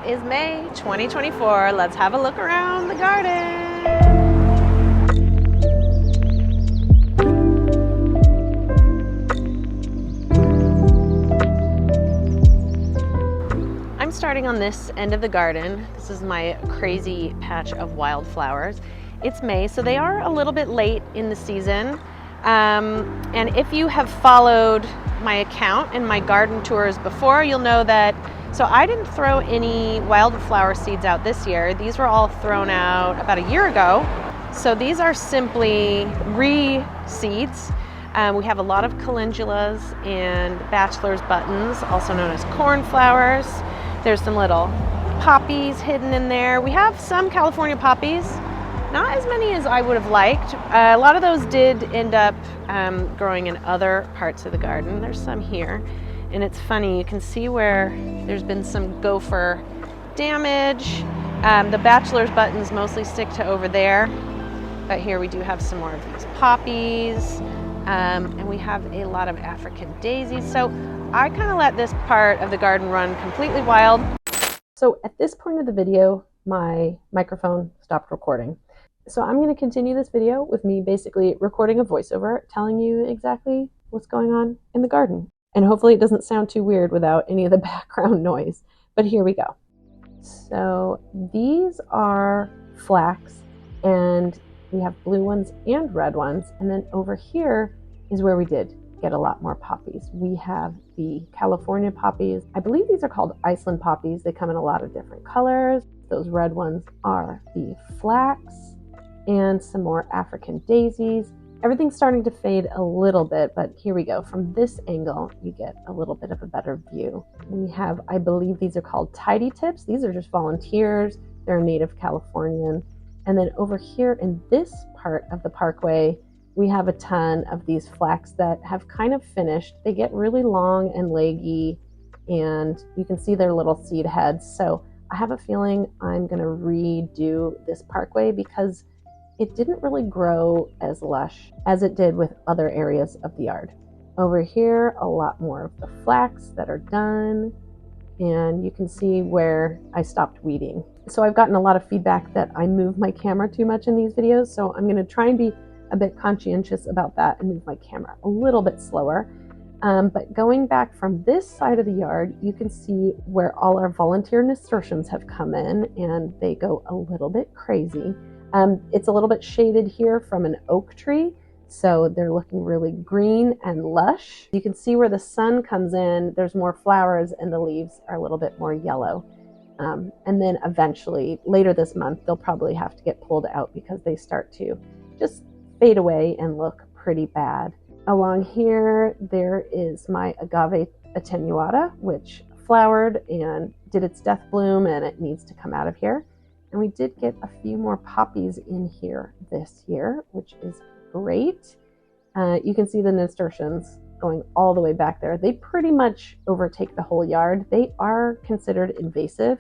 is May 2024. Let's have a look around the garden. I'm starting on this end of the garden. This is my crazy patch of wildflowers. It's May, so they are a little bit late in the season. And if you have followed my account and my garden tours before, you'll know that, so I didn't throw any wildflower seeds out this year. These were all thrown out about a year ago. So these are simply re-seeds. We have a lot of calendulas and bachelor's buttons, also known as cornflowers. There's some little poppies hidden in there. We have some California poppies. Not as many as I would have liked. A lot of those did end up growing in other parts of the garden. There's some here. And it's funny, you can see where there's been some gopher damage. The bachelor's buttons mostly stick to over there. But here we do have some more of these poppies. And we have a lot of African daisies. So I kind of let this part of the garden run completely wild. So at this point of the video, my microphone stopped recording. So I'm going to continue this video with me basically recording a voiceover telling you exactly what's going on in the garden. And hopefully it doesn't sound too weird without any of the background noise. But here we go. So these are flax, and we have blue ones and red ones. And then over here is where we did get a lot more poppies. We have the California poppies. I believe these are called Iceland poppies. They come in a lot of different colors. Those red ones are the flax, and some more African daisies. Everything's starting to fade a little bit, but here we go. From this angle, you get a little bit of a better view. We have, I believe these are called tidy tips. These are just volunteers. They're native Californian. And then over here in this part of the parkway, we have a ton of these flax that have kind of finished. They get really long and leggy, and you can see their little seed heads. So I have a feeling I'm gonna redo this parkway because it didn't really grow as lush as it did with other areas of the yard. Over here, a lot more of the flax that are done, and you can see where I stopped weeding. So I've gotten a lot of feedback that I move my camera too much in these videos, so I'm gonna try and be a bit conscientious about that and move my camera a little bit slower. But going back from this side of the yard, you can see where all our volunteer nasturtiums have come in, and they go a little bit crazy. It's a little bit shaded here from an oak tree, so they're looking really green and lush. You can see where the sun comes in, there's more flowers and the leaves are a little bit more yellow. And then eventually, later this month, they'll probably have to get pulled out because they start to just fade away and look pretty bad. Along here, there is my agave attenuata, which flowered and did its death bloom, and it needs to come out of here. And we did get a few more poppies in here this year, which is great. You can see the nasturtiums going all the way back there. They pretty much overtake the whole yard. They are considered invasive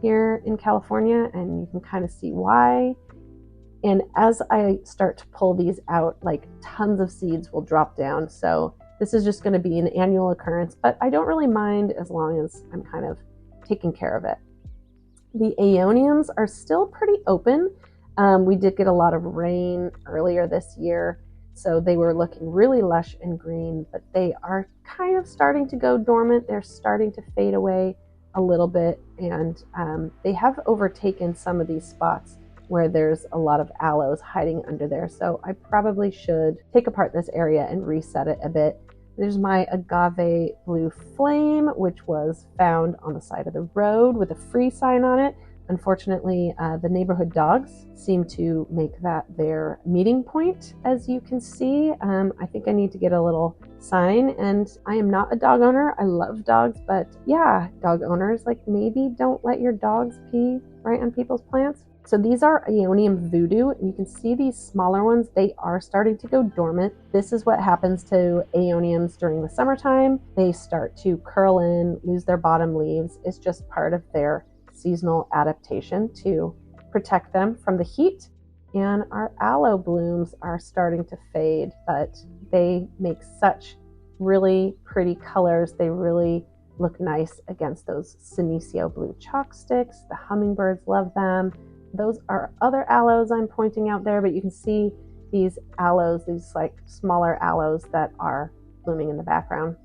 here in California, and you can kind of see why. And as I start to pull these out, like tons of seeds will drop down. So this is just going to be an annual occurrence, but I don't really mind as long as I'm kind of taking care of it. The Aeoniums are still pretty open. We did get a lot of rain earlier this year, so they were looking really lush and green, but they are kind of starting to go dormant. They're starting to fade away a little bit, and they have overtaken some of these spots where there's a lot of aloes hiding under there. So I probably should take apart this area and reset it a bit. There's my agave blue flame, which was found on the side of the road with a free sign on it. Unfortunately, the neighborhood dogs seem to make that their meeting point, as you can see. I think I need to get a little sign, and I am not a dog owner. I love dogs, but yeah, dog owners, like maybe don't let your dogs pee right on people's plants. So these are Aeonium voodoo, and you can see these smaller ones, they are starting to go dormant. This is what happens to Aeoniums during the summertime. They start to curl in, lose their bottom leaves. It's just part of their seasonal adaptation to protect them from the heat. And our aloe blooms are starting to fade, but they make such really pretty colors. They really look nice against those Senecio blue chalk sticks. The hummingbirds love them. Those are other aloes I'm pointing out there, but you can see these aloes, these like smaller aloes that are blooming in the background.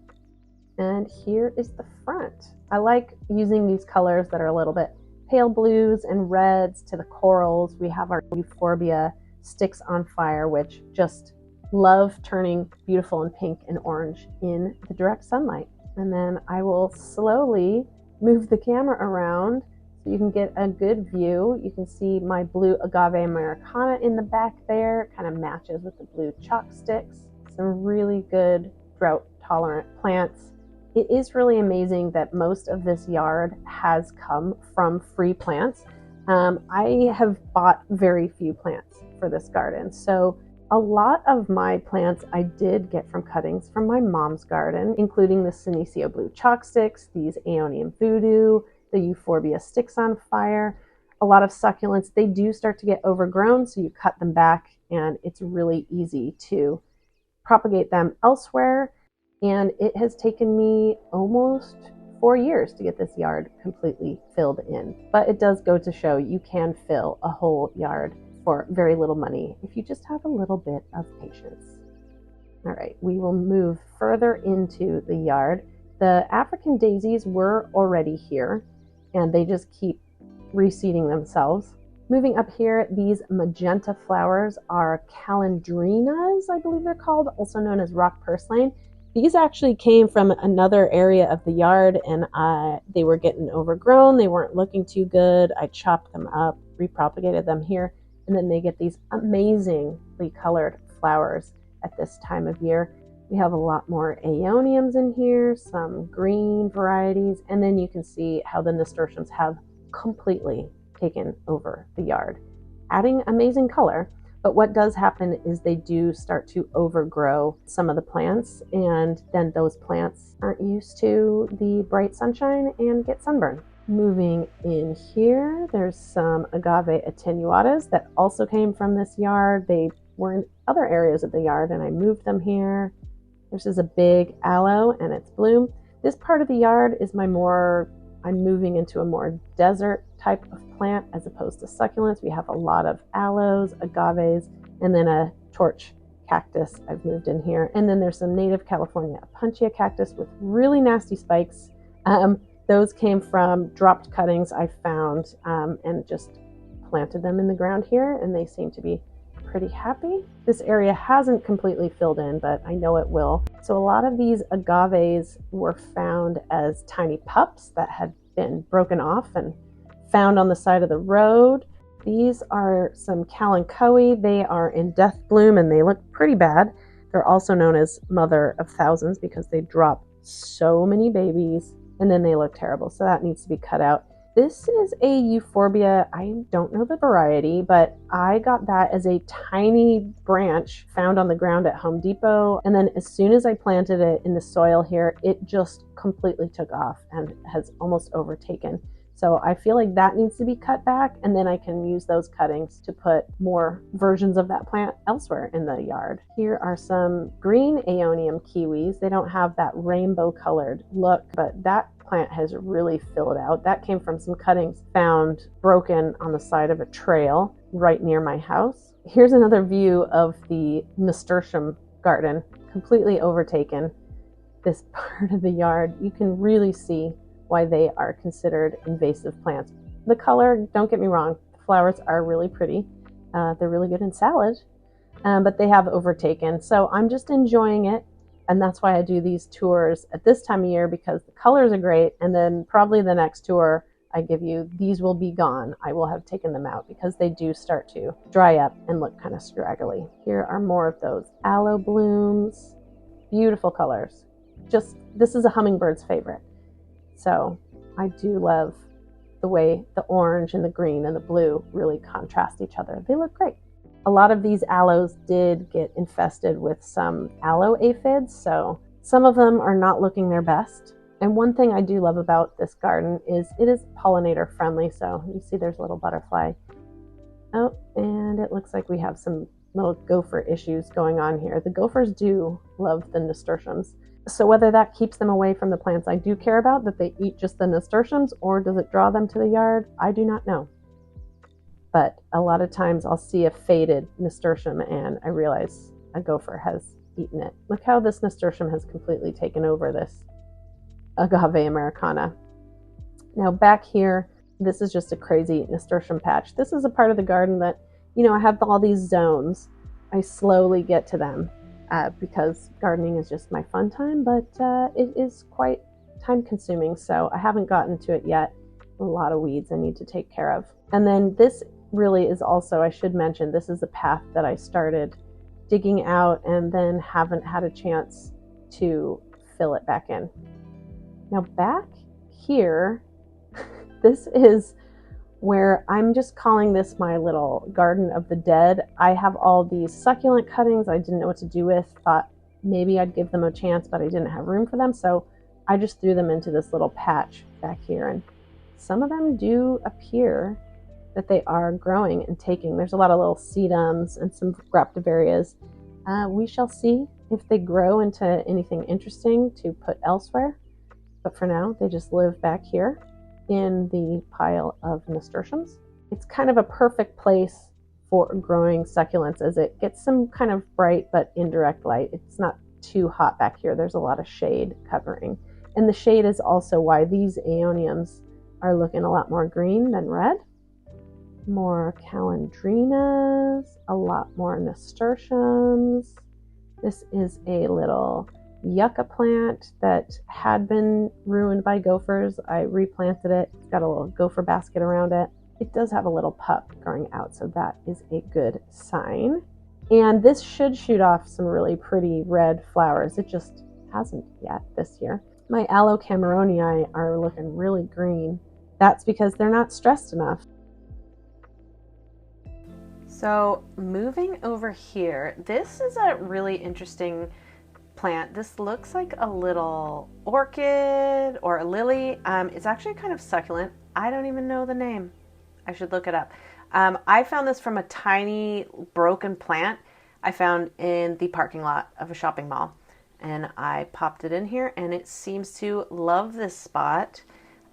And here is the front. I like using these colors that are a little bit pale blues and reds to the corals. We have our euphorbia sticks on fire, which just love turning beautiful and pink and orange in the direct sunlight. And then I will slowly move the camera around so you can get a good view. You can see my blue agave Americana in the back there. It kind of matches with the blue chalk sticks. Some really good drought tolerant plants. It is really amazing that most of this yard has come from free plants. I have bought very few plants for this garden. So a lot of my plants I did get from cuttings from my mom's garden, including the Senecio blue chalk sticks, these Aeonium voodoo, the euphorbia sticks on fire. A lot of succulents, they do start to get overgrown, so you cut them back and it's really easy to propagate them elsewhere. And it has taken me almost 4 years to get this yard completely filled in. But it does go to show you can fill a whole yard for very little money if you just have a little bit of patience. All right, we will move further into the yard. The African daisies were already here and they just keep reseeding themselves. Moving up here, these magenta flowers are calendrinas, I believe they're called, also known as rock purslane. These actually came from another area of the yard and they were getting overgrown. They weren't looking too good. I chopped them up, repropagated them here, and then they get these amazingly colored flowers at this time of year. We have a lot more Aeoniums in here, some green varieties, and then you can see how the nasturtiums have completely taken over the yard, adding amazing color. But what does happen is they do start to overgrow some of the plants, and then those plants aren't used to the bright sunshine and get sunburned. Moving in here, there's some agave attenuatas that also came from this yard. They were in other areas of the yard and I moved them here. This is a big aloe and its bloom. This part of the yard is I'm moving into a more desert type of plant as opposed to succulents. We have a lot of aloes, agaves, and then a torch cactus I've moved in here. And then there's some native California Punchia cactus with really nasty spikes. Those came from dropped cuttings I found and just planted them in the ground here, and they seem to be pretty happy. This area hasn't completely filled in, but I know it will. So a lot of these agaves were found as tiny pups that had been broken off and found on the side of the road. These are some kalanchoe. They are in death bloom and they look pretty bad. They're also known as mother of thousands because they drop so many babies and then they look terrible. So that needs to be cut out. This is a euphorbia. I don't know the variety, but I got that as a tiny branch found on the ground at Home Depot. And then as soon as I planted it in the soil here, it just completely took off and has almost overtaken. So I feel like that needs to be cut back, and then I can use those cuttings to put more versions of that plant elsewhere in the yard. Here are some green Aeonium kiwis. They don't have that rainbow colored look, but that plant has really filled out. That came from some cuttings found broken on the side of a trail right near my house. Here's another view of the nasturtium garden, completely overtaken. This part of the yard, you can really see why they are considered invasive plants. The color, don't get me wrong, the flowers are really pretty. They're really good in salad, but they have overtaken. So I'm just enjoying it. And that's why I do these tours at this time of year, because the colors are great. And then probably the next tour I give you, these will be gone. I will have taken them out because they do start to dry up and look kind of scraggly. Here are more of those aloe blooms. Beautiful colors. This is a hummingbird's favorite. So I do love the way the orange and the green and the blue really contrast each other. They look great. A lot of these aloes did get infested with some aloe aphids, so some of them are not looking their best. And one thing I do love about this garden is it is pollinator friendly. So you see there's a little butterfly. Oh, and it looks like we have some little gopher issues going on here. The gophers do love the nasturtiums. So whether that keeps them away from the plants I do care about, that they eat just the nasturtiums, or does it draw them to the yard, I do not know. But a lot of times I'll see a faded nasturtium and I realize a gopher has eaten it. Look how this nasturtium has completely taken over this agave Americana. Now back here, this is just a crazy nasturtium patch. This is a part of the garden that, I have all these zones. I slowly get to them because gardening is just my fun time, but it is quite time consuming. So I haven't gotten to it yet. A lot of weeds I need to take care of. And then this really is also, I should mention, this is a path that I started digging out and then haven't had a chance to fill it back in. Now back here, this is where I'm just calling this my little garden of the dead. I have all these succulent cuttings I didn't know what to do with, thought maybe I'd give them a chance, but I didn't have room for them. So I just threw them into this little patch back here. And some of them do appear that they are growing and taking. There's a lot of little sedums and some graptivarias. We shall see if they grow into anything interesting to put elsewhere. But for now, they just live back here in the pile of nasturtiums. It's kind of a perfect place for growing succulents as it gets some kind of bright but indirect light. It's not too hot back here. There's a lot of shade covering. And the shade is also why these Aeoniums are looking a lot more green than red. More calendrinas, a lot more nasturtiums. This is a little yucca plant that had been ruined by gophers. I replanted it. It's got a little gopher basket around it. It does have a little pup growing out, so that is a good sign. And this should shoot off some really pretty red flowers. It just hasn't yet this year. My aloe cameronii are looking really green. That's because they're not stressed enough. So moving over here, this is a really interesting plant. This looks like a little orchid or a lily. It's actually kind of succulent. I don't even know the name. I should look it up. I found this from a tiny broken plant I found in the parking lot of a shopping mall. And I popped it in here and it seems to love this spot.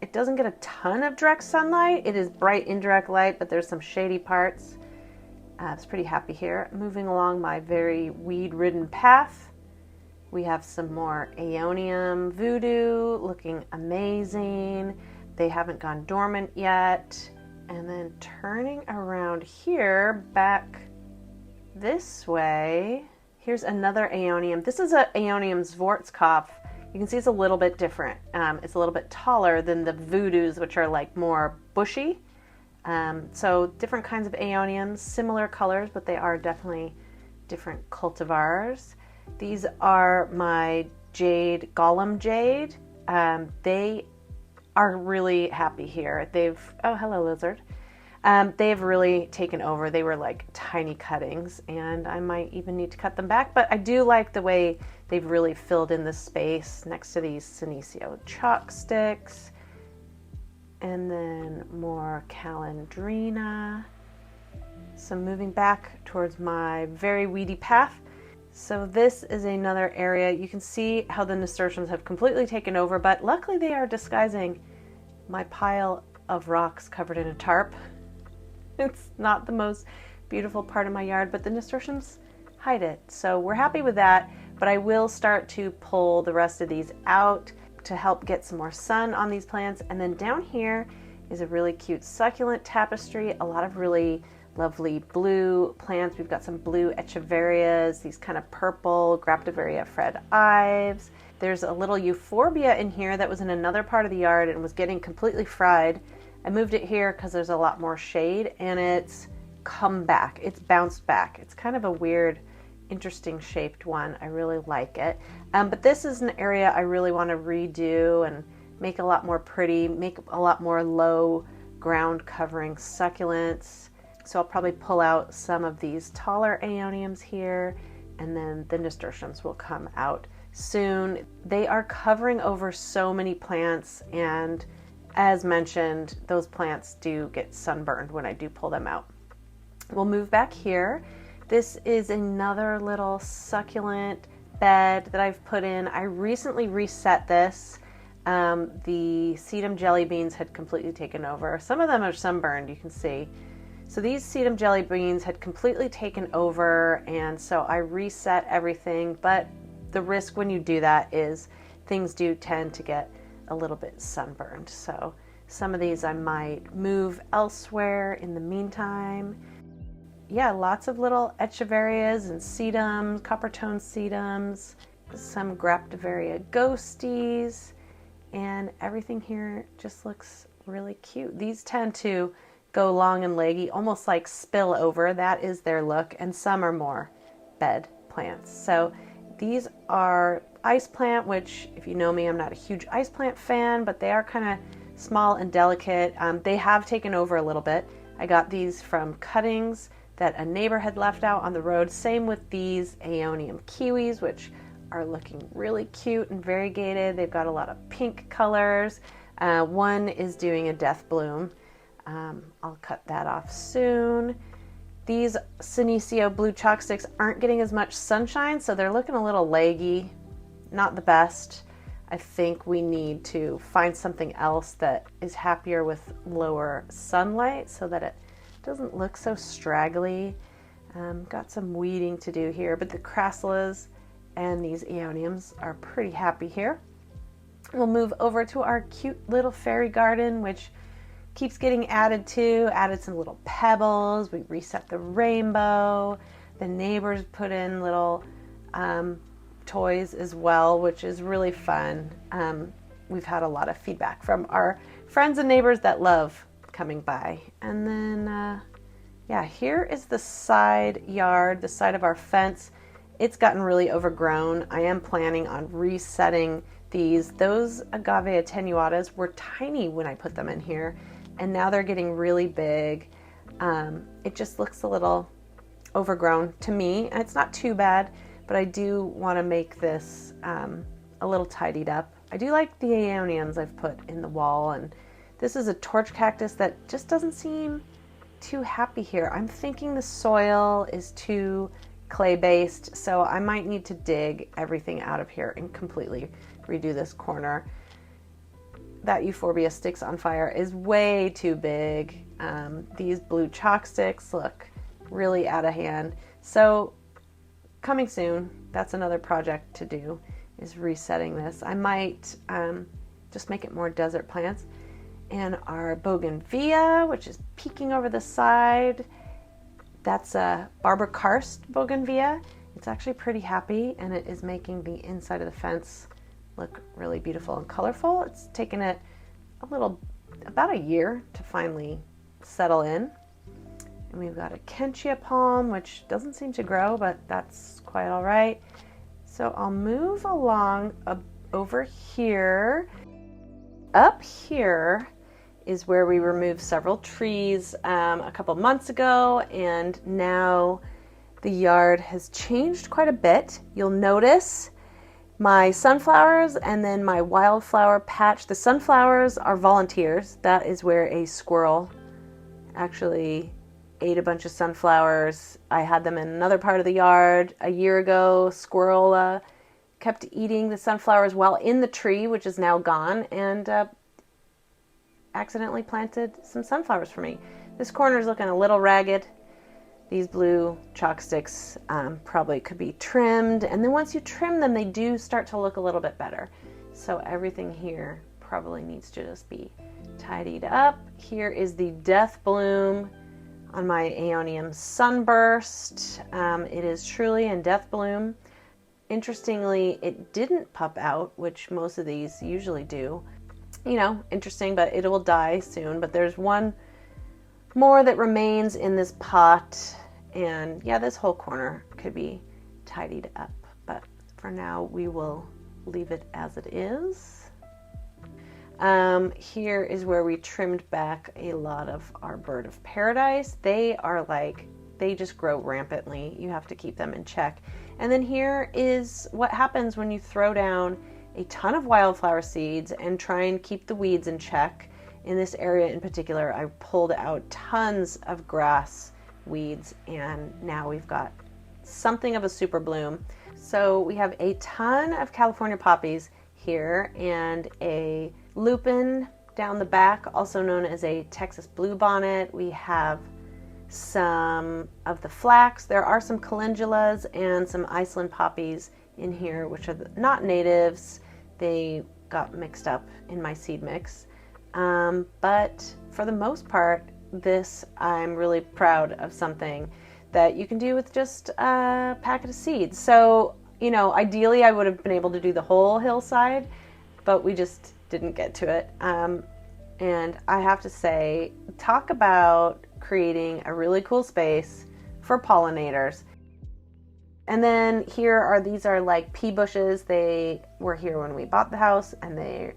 It doesn't get a ton of direct sunlight. It is bright indirect light, but there's some shady parts. It's pretty happy here. Moving along my very weed-ridden path, we have some more Aeonium voodoo looking amazing. They haven't gone dormant yet. And then turning around here, back this way, here's another Aeonium. This is a Aeonium Schwarzkopf. You can see it's a little bit different. It's a little bit taller than the voodoos, which are like more bushy. So different kinds of Aeoniums, similar colors, but they are definitely different cultivars. These are my jade, Golem jade. They are really happy here. Oh, hello lizard. They've really taken over. They were like tiny cuttings and I might even need to cut them back, but I do like the way they've really filled in the space next to these Senecio chalk sticks. And then more calendrina. So moving back towards my very weedy path. So this is another area. You can see how the nasturtiums have completely taken over, but luckily they are disguising my pile of rocks covered in a tarp. It's not the most beautiful part of my yard, but the nasturtiums hide it. So we're happy with that, but I will start to pull the rest of these out to help get some more sun on these plants. And then down here is a really cute succulent tapestry, a lot of really lovely blue plants. We've got some blue echeverias, these kind of purple graptivaria Fred Ives. There's a little euphorbia in here that was in another part of the yard and was getting completely fried. I moved it here because there's a lot more shade and it's come back. It's bounced back. It's kind of a weird, interesting shaped one. I really like it. But this is an area I really want to redo and make a lot more pretty, make a lot more low ground covering succulents. So I'll probably pull out some of these taller Aeoniums here, and then the nasturtiums will come out soon. They are covering over so many plants, and as mentioned, those plants do get sunburned when I do pull them out. We'll move back here. This is another little succulent bed that I've put in. I recently reset this. The sedum jelly beans had completely taken over. Some of them are sunburned, you can see. So these sedum jelly beans had completely taken over, and so I reset everything, but the risk when you do that is things do tend to get a little bit sunburned. So some of these I might move elsewhere in the meantime. Yeah, lots of little echeverias and sedums, copper tone sedums, some Graptivaria ghosties, and everything here just looks really cute. These tend to go long and leggy, almost like spill over. That is their look, and some are more bed plants. So these are ice plant, which if you know me, I'm not a huge ice plant fan, but they are kind of small and delicate. They have taken over a little bit. I got these from cuttings that a neighbor had left out on the road. Same with these Aeonium kiwis, which are looking really cute and variegated. They've got a lot of pink colors. One is doing a death bloom. I'll cut that off soon. These Senecio blue chalk sticks aren't getting as much sunshine, so they're looking a little leggy. Not the best. I think we need to find something else that is happier with lower sunlight so that it doesn't look so straggly. Got some weeding to do here, but the crassulas and these Aeoniums are pretty happy here. We'll move over to our cute little fairy garden, which keeps getting added some little pebbles. We reset the rainbow. The neighbors put in little toys as well, which is really fun. We've had a lot of feedback from our friends and neighbors that love coming by. And then, yeah, here is the side yard, the side of our fence. It's gotten really overgrown. I am planning on resetting these. Those agave attenuatas were tiny when I put them in here, and now they're getting really big. It just looks a little overgrown to me. It's not too bad, but I do want to make this a little tidied up. I do like the Aeoniums I've put in the wall, and this is a torch cactus that just doesn't seem too happy here. I'm thinking the soil is too clay-based, so I might need to dig everything out of here and completely redo this corner. That euphorbia sticks on fire is way too big. These blue chalk sticks look really out of hand. So coming soon, that's another project to do, is resetting this. I might just make it more desert plants. And our bougainvillea, which is peeking over the side, that's a Barbara Karst bougainvillea. It's actually pretty happy, and it is making the inside of the fence look really beautiful and colorful. It's taken it about a year to finally settle in. And we've got a Kentia palm, which doesn't seem to grow, but that's quite all right. So I'll move along over here. Up here is where we removed several trees a couple months ago, and now the yard has changed quite a bit. You'll notice my sunflowers and then my wildflower patch. The sunflowers are volunteers. That is where a squirrel actually ate a bunch of sunflowers. I had them in another part of the yard a year ago. Squirrel kept eating the sunflowers while in the tree, which is now gone, and accidentally planted some sunflowers for me. This corner is looking a little ragged. These blue chalk sticks probably could be trimmed, and then once you trim them, they do start to look a little bit better. So everything here probably needs to just be tidied up. Here is the death bloom on my Aeonium sunburst. It is truly in death bloom. Interestingly, it didn't pup out, which most of these usually do. You know, interesting, but it will die soon. But there's one more that remains in this pot, and yeah, this whole corner could be tidied up, but for now we will leave it as it is. Here is where we trimmed back a lot of our bird of paradise. They just grow rampantly. You have to keep them in check. And then here is what happens when you throw down a ton of wildflower seeds and try and keep the weeds in check. In this area in particular, I pulled out tons of grass weeds, and now we've got something of a super bloom. So we have a ton of California poppies here and a lupin down the back, also known as a Texas bluebonnet. We have some of the flax. There are some calendulas and some Iceland poppies in here, which are not natives. They got mixed up in my seed mix. But for the most part, this, I'm really proud of something that you can do with just a packet of seeds. So, you know, ideally I would have been able to do the whole hillside, but we just didn't get to it. And I have to say, talk about creating a really cool space for pollinators. And then these are like pea bushes. They were here when we bought the house, and they're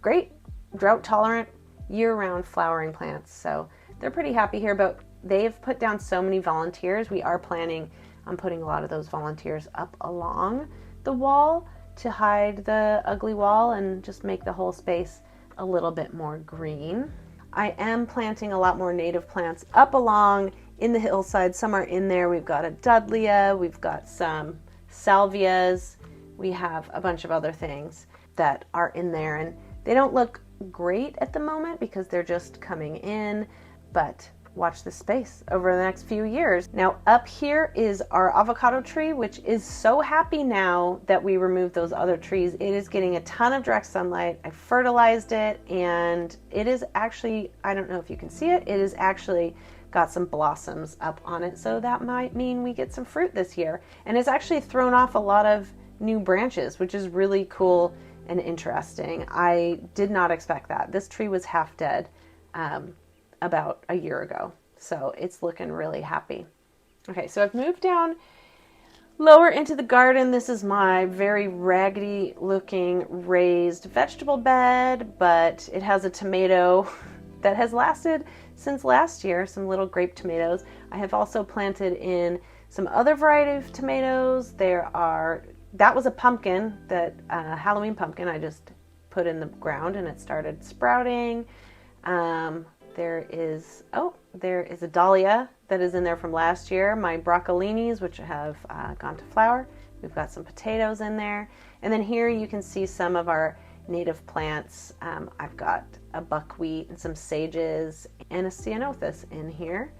great, drought tolerant, year-round flowering plants. So they're pretty happy here, but they've put down so many volunteers. We are planning on putting a lot of those volunteers up along the wall to hide the ugly wall and just make the whole space a little bit more green. I am planting a lot more native plants up along in the hillside. Some are in there. We've got a Dudleya, we've got some salvias, we have a bunch of other things that are in there, and they don't look great at the moment because they're just coming in, but watch this space over the next few years. Now up here is our avocado tree, which is so happy now that we removed those other trees. It is getting a ton of direct sunlight. I fertilized it, and it is actually, I don't know if you can see it, it is actually got some blossoms up on it, so that might mean we get some fruit this year. And it's actually thrown off a lot of new branches, which is really cool and interesting. I did not expect that. This tree was half dead about a year ago, so it's looking really happy. Okay, so I've moved down lower into the garden. This is my very raggedy looking raised vegetable bed, but it has a tomato that has lasted since last year, some little grape tomatoes. I have also planted in some other variety of tomatoes. That was a pumpkin, that Halloween pumpkin I just put in the ground, and it started sprouting. There is a dahlia that is in there from last year. My broccolinis, which have gone to flower. We've got some potatoes in there. And then here you can see some of our native plants. I've got a buckwheat and some sages and a ceanothus in here.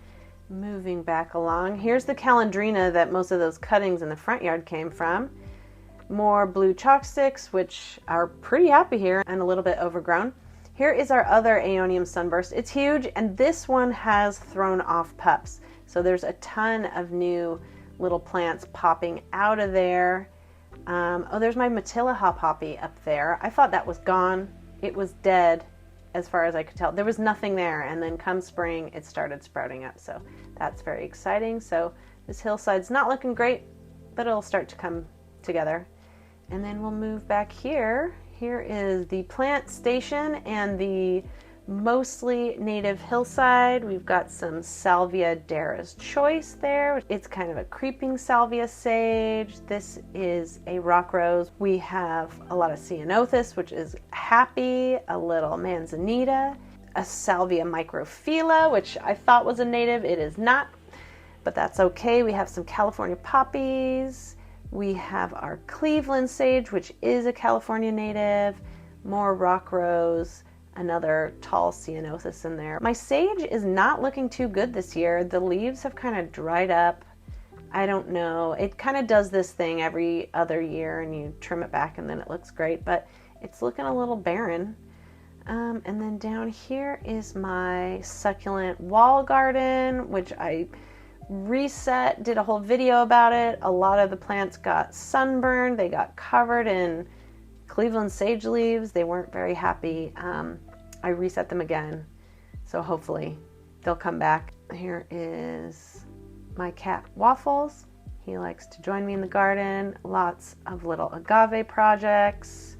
Moving back along, here's the calandrina that most of those cuttings in the front yard came from. More blue chalk sticks, which are pretty happy here and a little bit overgrown. Here is our other Aeonium sunburst. It's huge, and this one has thrown off pups. So there's a ton of new little plants popping out of there. Oh, there's my Matilaha poppy up there. I thought that was gone. It was dead as far as I could tell. There was nothing there, and then come spring, it started sprouting up. So that's very exciting. So this hillside's not looking great, but it'll start to come together. And then we'll move back here. Here is the plant station and the mostly native hillside. We've got some Salvia Dara's Choice there. It's kind of a creeping salvia sage. This is a rock rose. We have a lot of ceanothus, which is happy, a little manzanita, a Salvia microphylla, which I thought was a native. It is not, but that's okay. We have some California poppies. We have our Cleveland sage, which is a California native, more rock rose, another tall ceanothus in there. My sage is not looking too good this year. The leaves have kind of dried up. I don't know. It kind of does this thing every other year, and you trim it back and then it looks great, but it's looking a little barren. And then down here is my succulent wall garden, which I reset, did a whole video about it. A lot of the plants got sunburned. They got covered in Cleveland sage leaves. They weren't very happy. I reset them again, so hopefully they'll come back. Here is my cat Waffles. He likes to join me in the garden. Lots of little agave projects.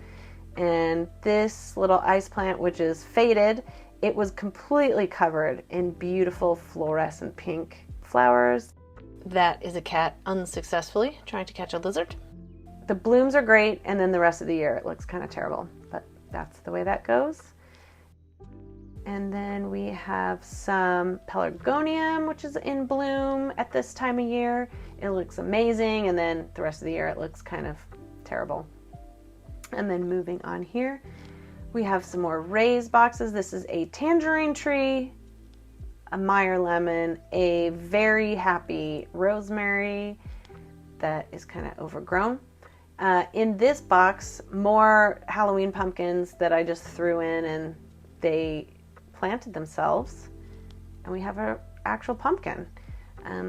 And this little ice plant, which is faded, it was completely covered in beautiful fluorescent pink flowers. That is a cat unsuccessfully trying to catch a lizard. The blooms are great, and then the rest of the year it looks kind of terrible, but that's the way that goes. And then we have some pelargonium, which is in bloom at this time of year. It looks amazing, and then the rest of the year it looks kind of terrible. And then moving on here, we have some more raised boxes. This is a tangerine tree, a Meyer lemon, a very happy rosemary that is kind of overgrown. In this box, more Halloween pumpkins that I just threw in, and they planted themselves, and we have an actual pumpkin.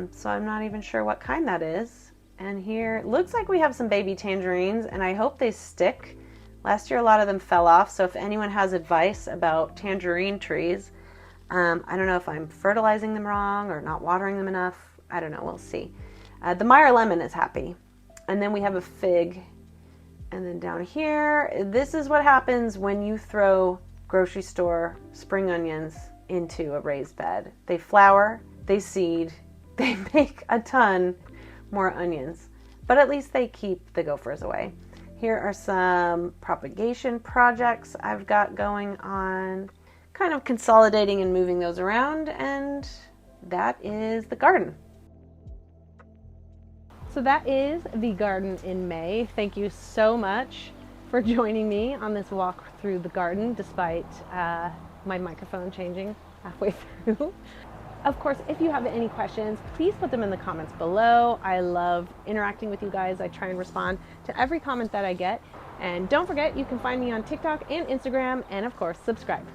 So I'm not even sure what kind that is. And here it looks like we have some baby tangerines, and I hope they stick. Last year a lot of them fell off, so if anyone has advice about tangerine trees, I don't know if I'm fertilizing them wrong or not watering them enough. I don't know, we'll see. The Meyer lemon is happy. And then we have a fig. And then down here, this is what happens when you throw grocery store spring onions into a raised bed. They flower, they seed, they make a ton more onions, but at least they keep the gophers away. Here are some propagation projects I've got going on, kind of consolidating and moving those around, and that is the garden. So that is the garden in May. Thank you so much for joining me on this walk through the garden, despite my microphone changing halfway through. Of course, if you have any questions, please put them in the comments below. I love interacting with you guys. I try and respond to every comment that I get. And don't forget, you can find me on TikTok and Instagram, and of course, subscribe.